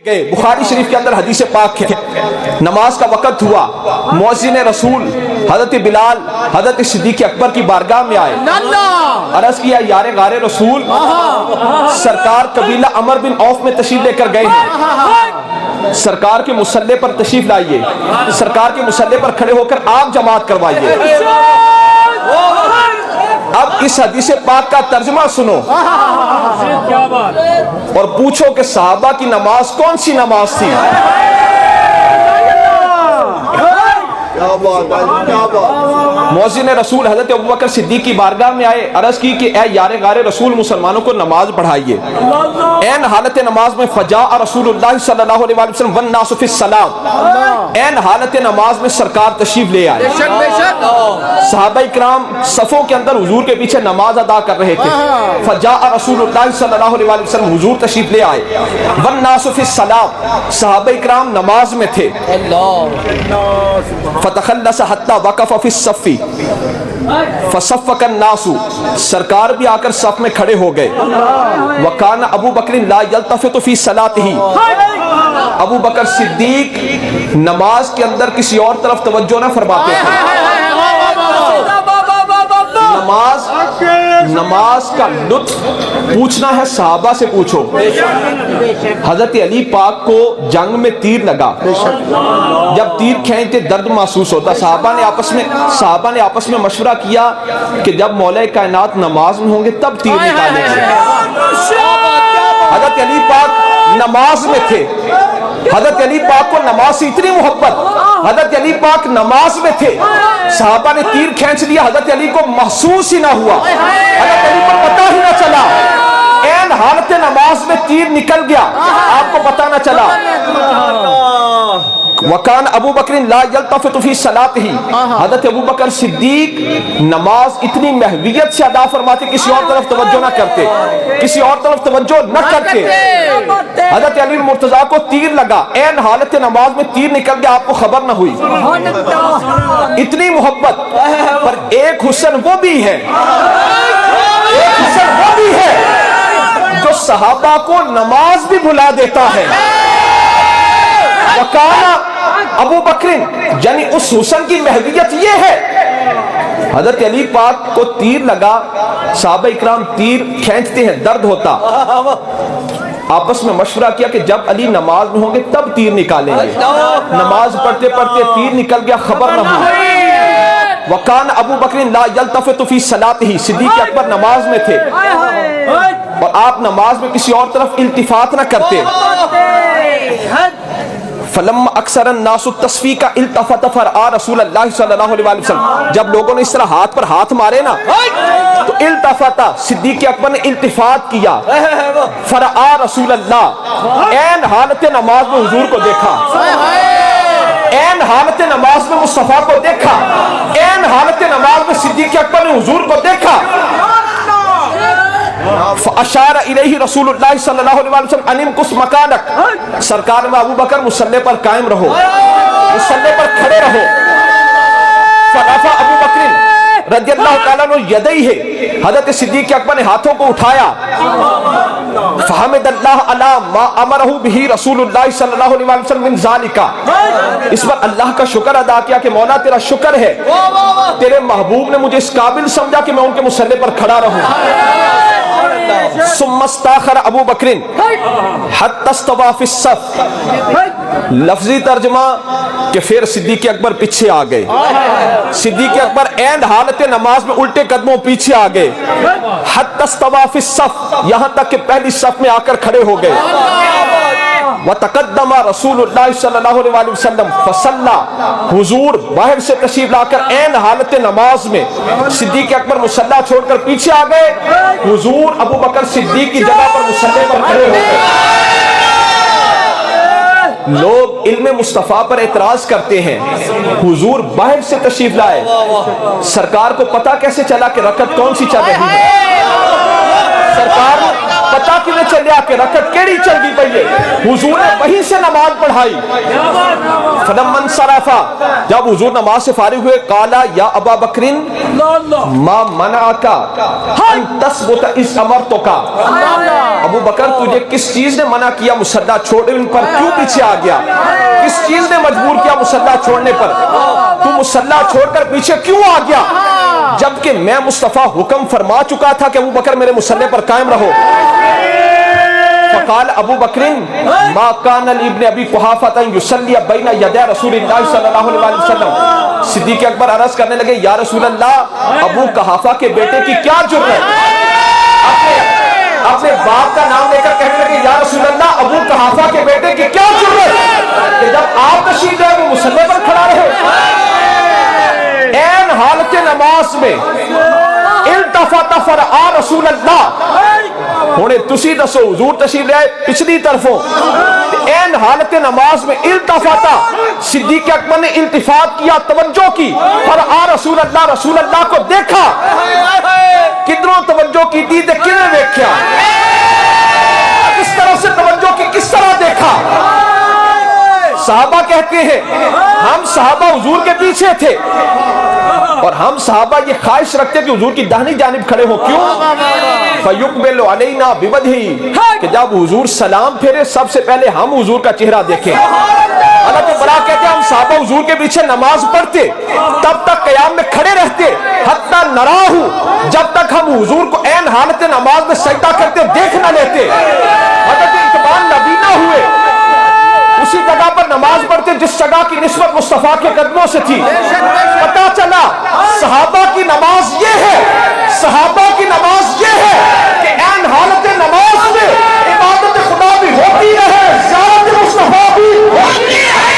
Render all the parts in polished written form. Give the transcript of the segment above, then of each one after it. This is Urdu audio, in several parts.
گئے بخاری شریف کے اندر حدیث پاک ہے، نماز کا وقت ہوا، مؤذن رسول حضرت بلال حضرت صدیق اکبر کی بارگاہ میں آئے، عرض کیا یار غار رسول سرکار قبیلہ عمر بن عوف میں تشریف لے کر گئے ہیں، سرکار کے مصلی پر تشریف لائیے، سرکار کے مصلی پر کھڑے ہو کر آپ جماعت کروائیے۔ اب اس حدیث پاک کا ترجمہ سنو اور پوچھو کہ صحابہ کی نماز کون سی نماز تھی؟ مؤذن رسول حضرت ابوبکر صدیق کی بارگاہ میں آئے، عرض کی کہ اے یار غار رسول مسلمانوں کو نماز پڑھائیے۔ این حالت نماز میں فجاء رسول اللہ صلی اللہ علیہ وسلم والناس فی الصلاۃ، این حالت نماز میں سرکار تشریف لے آئے، صحابہ کرام صفوں کے اندر حضور کے پیچھے نماز ادا کر رہے تھے، فجاء رسول اللہ صلی اللہ علیہ وسلم حضور تشریف لے آئے، والناس فی الصلاۃ صحابہ کرام نماز میں تھے، فتخلص حتی وقف فی الصف فصفق الناس سرکار بھی آ کر صف میں کھڑے ہو گئے، وکان ابو بکر لا یلتفت فی صلاتہ، ابو بکر صدیق نماز کے اندر کسی اور طرف توجہ نہ فرماتے تھے۔ نماز کا لطف پوچھنا ہے صحابہ سے پوچھو۔ حضرت علی پاک کو جنگ میں تیر لگا، جب تیر کھینچتے درد محسوس ہوتا، صحابہ نے آپس میں مشورہ کیا کہ جب مولا کائنات نماز میں ہوں گے تب تیر نکالیں گے۔ حضرت علی پاک نماز میں تھے، حضرت علی پاک کو نماز سے اتنی محبت، حضرت علی پاک نماز میں تھے، صحابہ نے تیر کھینچ لیا، حضرت علی کو محسوس ہی نہ ہوا، حضرت علی کو پتہ ہی نہ چلا، این حالت نماز میں تیر نکل گیا، آپ کو پتہ نہ چلا۔ وکان ابو بکر لا یلتفت فی صلاتہ، حضرت ابو بکر صدیق نماز اتنی محویت سے ادا فرماتے، کسی اور طرف توجہ نہ کرتے، کسی اور طرف توجہ نہ کرتے۔ حضرت علی مرتضیٰ کو تیر لگا، این حالت نماز میں تیر نکل گیا، آپ کو خبر نہ ہوئی، اتنی محبت۔ پر ایک حسن وہ بھی ہے، ایک حسن وہ بھی ہے جو صحابہ کو نماز بھی بھلا دیتا ہے۔ وکانا ابو بکر، یعنی اس حسن کی محویت یہ ہے، حضرت علی پاک کو تیر لگا، صحابہ اکرام تیر کھینچتے ہیں، درد ہوتا، آپس میں مشورہ کیا کہ جب علی نماز میں ہوں گے تب تیر نکالیں گے، نماز پڑھتے پڑھتے تیر نکل گیا، خبر نہ ہوئی۔ وکان ابو بکر لا یلتفت فی صلاتہ، صدیق اکبر نماز میں تھے اور آپ نماز میں کسی اور طرف التفات نہ کرتے۔ فلما اکثر الناس التصفیق التفت فرآ رسول اللہ صلی اللہ علیہ وسلم، جب لوگوں نے اس طرح ہاتھ پر ہاتھ مارے نا تو التفت، صدیق اکبر نے التفات کیا، فرآ رسول اللہ، این حالت نماز میں حضور کو دیکھا، این حالت نماز میں مصطفیٰ کو دیکھا، این حالت نماز میں صدیق اکبر نے حضور کو دیکھا۔ فاشار الیہ رسول اللہ صلی اللہ علیہ وسلم ان امکث مکانک، سرکار میں ابو بکر مصلی پر قائم رہو، مصلی پر کھڑے رہو۔ فرفع ابو بکر رضی اللہ تعالیٰ عنہ یدیہ، حضرت صدیق اکبر نے ہاتھوں کو اٹھایا، فحمد اللہ علی ما امرہ بہ رسول اللہ صلی اللہ علیہ وسلم من ذالک، اس پر اللہ کا شکر ادا کیا کہ مولا تیرا شکر ہے، تیرے محبوب نے مجھے اس قابل سمجھا کہ میں ان کے مصلی پر کھڑا رہوں۔ ثم استاخر ابو بکر حتی استوى فی الصف، لفظی ترجمہ کہ پھر صدیق اکبر پیچھے آ گئے، صدیق اکبر این حالت نماز میں الٹے قدموں پیچھے آ گئے، حتی استوى فی الصف، یہاں تک کہ پہلی صف میں آ کر کھڑے ہو گئے۔ وتقدم رسول اللہ صلی اللہ علیہ وسلم فصلى، حضور باہر سے تشریف لا کر این حالت نماز میں صدیق اکبر مصلی چھوڑ کر پیچھے آ گئے، حضور ابو بکر صدیق کی جگہ پر مصلی پر کھڑے ہو گئے۔ لوگ علم مصطفیٰ پر اعتراض کرتے ہیں، حضور باہر سے تشریف لائے، سرکار کو پتا کیسے چلا کہ رکعت کون سی چل رہی ہے؟ سرکار پتا کیوں چلیا کہ رکعت کیڑی چل دی پئی ہے؟ حضور نے وہیں سے نماز پڑھائی. فلما انصرف, جب حضور نماز سے فارغ ہوئے, قالا یا ابا بکر ما منعک ان تثبت اذ امرتک, ابو بکر تجھے کس چیز نے منع کیا مصلی چھوڑنے پر, کیوں پیچھے آ گیا؟ کس چیز نے مجبور کیا مصلی چھوڑنے پر؟ تو مصلی چھوڑ کر پیچھے کیوں آ گیا جبکہ میں مصطفیٰ حکم فرما چکا تھا کہ ابو بکر میرے مصلی پر قائم رہو؟ فقال ابو بکر ما کان لابن ابی قحافہ یصلی بین یدی رسول اللہ صلی اللہ علیہ وسلم. صدیق اکبر عرض کرنے لگے, یا رسول اللہ, ابو قحافہ کے بیٹے کی کیا جرت؟ اپنے باپ کا نام لے کر کہنے لگے, یا رسول اللہ, ابو قحافہ کے بیٹے کی کیا جرت کہ جب آپ تشریف لائے وہ مصلی پر کھڑا رہے؟ این حالت نماز میں التفت فرآ رسول اللہ, ہونے تسی دسو حضور تشریف لائے پچھلی طرفوں, این حالت نماز میں التفاتا, صدیق اکبر نے التفات کیا, توجہ کی, فرآ رسول اللہ, رسول اللہ کو دیکھا. کدھروں توجہ کی تھی تے کنے دیکھا؟ کس طرح سے توجہ کی, کس طرح دیکھا؟ صحابہ کہتے ہیں ہم صحابہ حضور کے پیچھے تھے اور ہم صحابہ یہ خواہش رکھتے کہ حضور کی داہنی جانب کھڑے ہو. کیوں؟ فَيُقْبِلُ عَلَيْنَا بِوَجْهِهِ, کہ جب حضور سلام پھیرے سب سے پہلے ہم حضور کا چہرہ دیکھیں. حالانکہ بڑا کہتے ہیں ہم صحابہ حضور کے پیچھے نماز پڑھتے, تب تک قیام میں کھڑے رہتے, حتی نراہو, جب تک ہم حضور کو عین حالت نماز میں سجدہ کرتے دیکھ نہ لیتے. حضرت اقبال نبی نہ ہوئے, اسی جگہ پر نماز پڑھتے جس جگہ کی نسبت مصطفیٰ کے قدموں سے تھی. پتہ چلا صحابہ کی نماز یہ ہے, صحابہ کی نماز یہ ہے کہ عین حالت نماز میں عبادت خدا بھی ہوتی رہے, زیارت مصطفیٰ بھی ہوتی رہے.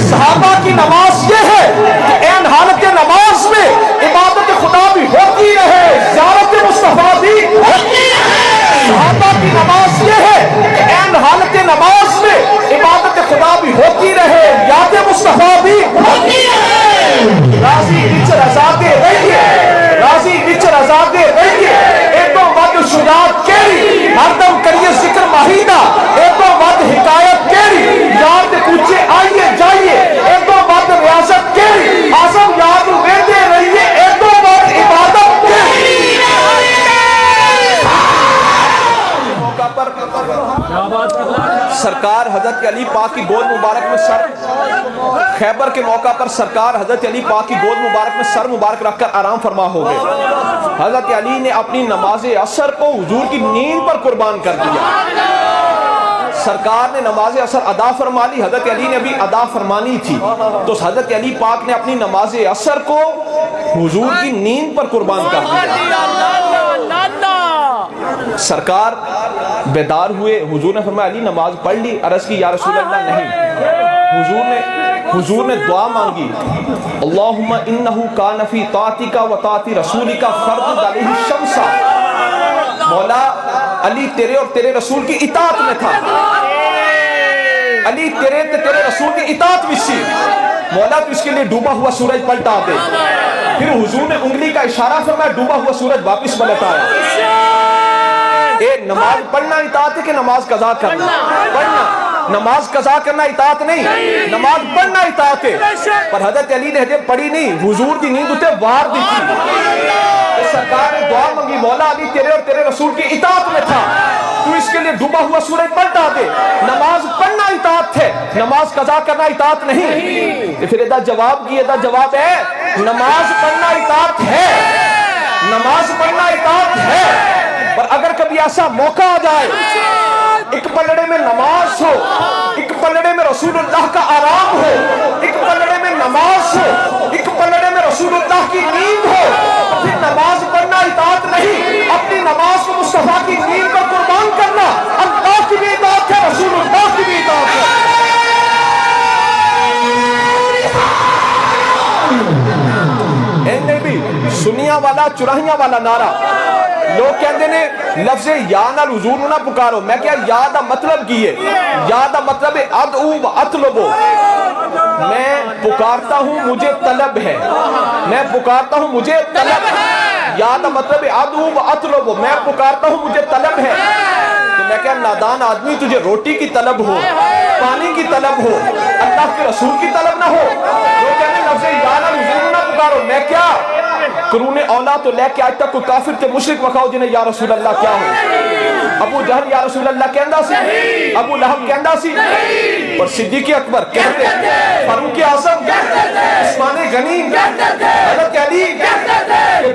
صحابہ کی نماز یہ ہے کہ عین حالت نماز میں عبادت خدا بھی ہوتی رہے, زیارت مصطفیٰ بھی ہوتی رہے. صحابہ کی نماز یہ ہے کہ عین حالت نماز میں عبادت خدا بھی ہوتی رہے, یاد مصطفیٰ بھی ہوتی رہے. راضی بچ رضا دے رہیے, راضی بچ رضا دے رہیے, ایکو ود شجاعت کیری, ہر دم کریے ذکر مہینہ, ایکو ود حکایت کیری, یاد پوچھے آئیے جائیے, ایکو ود ریاضت کیری, آزم یاد ویدے رہیے, ایکو ود عبادت کیری. موقع پر سرکار حضرت علی پاک کی گود مبارک میں خیبر کے موقع پر سرکار حضرت علی پاک کی گود مبارک میں سر مبارک رکھ کر آرام فرما ہو گئے. حضرت علی نے اپنی نماز عصر کو حضور کی نیند پر قربان کر دیا. سرکار نے نماز عصر ادا فرما لی, حضرت علی نے بھی ادا فرمانی تھی, تو حضرت علی پاک نے اپنی نماز عصر کو حضور کی نیند پر قربان کر دیا. سرکار بیدار ہوئے, حضور نے فرمایا علی نماز پڑھ لی؟ عرض کی یا رسول اللہ نہیں. حضور نے دعا مانگی, اللہم انہو کان فی طاعتک و طاعت رسولک فرض علیہ الشمس, مولا علی تیرے اور تیرے رسول کی اطاعت میں تھا, علی تیرے رسول کی اطاعت میں سی, مولا تو اس کے لیے ڈوبا ہوا سورج پلٹا دے. پھر حضور نے انگلی کا اشارہ فرمایا, ڈوبا ہوا سورج واپس پلٹ آیا. نماز پڑھنا اطاعت ہے کہ نماز قضا کرنا؟ پڑھنا. نماز قضا کرنا اطاعت نہیں, نماز پڑھنا اطاعت ہے. پر حضرت علی نے حجب پڑھی نہیں, حضور کی نیند اتے وار دی تھی. سرکار نے دعا مانگی, مولا علی تیرے اور تیرے رسول کی اطاعت میں تھا, تو اس کے لیے ڈوبا ہوا سورج پلٹا دے. نماز پڑھنا اطاعت ہے, نماز قضا کرنا اطاعت نہیں. پھر ادا جواب کی, ادا جواب ہے نماز پڑھنا اطاعت ہے, نماز پڑھنا اطاعت ہے. پر اگر کبھی ایسا موقع آ جائے, ایک پلڑے میں نماز ہو, ایک پلڑے میں رسول اللہ کا آرام ہو, ایک پلڑے میں نماز ہو, ایک پلڑے میں رسول اللہ کی نیند ہو, پھر نماز پڑھنا اطاعت نہیں, اپنی نماز کو مصطفیٰ کی نیند پر قربان کرنا اللہ کی بھی اطاعت ہے, رسول اللہ کی بھی اطاعت ہے. سنیا والا چراہیاں والا نعرہ لوگ کہتے ہیں لفظ یا نال حضور نہ پکارو. میں کیا یا دا مطلب کی ہے, یا دا مطلب ہے ادعو و اطلبو, میں پکارتا ہوں مجھے طلب ہے، میں پکارتا ہوں مجھے طلب ہے، یاد مطلب ادعو و اطلب، میں پکارتا ہوں مجھے طلب ہے۔ تو میں کہا نادان آدمی، تجھے روٹی کی طلب ہو، پانی کی طلب ہو، اللہ کے رسول کی طلب نہ ہو، وہ کہنے لفظ یا نہ حضور نہ پکارو، میں کیا قرون اولا تو لے کے آج تک کوئی کافر تے مشرک وکھاؤ جنہیں یا رسول اللہ کیا ہو؟ ابو جہل یا رسول اللہ کہندا سی، ابو لہب کہندا سی، اور صدیق اکبر کہتے، فاروق اعظم، عثمان غنی، حضرت علی،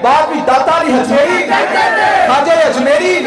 بعد بھی داتا علی حجویری، خواجہ اجمیری،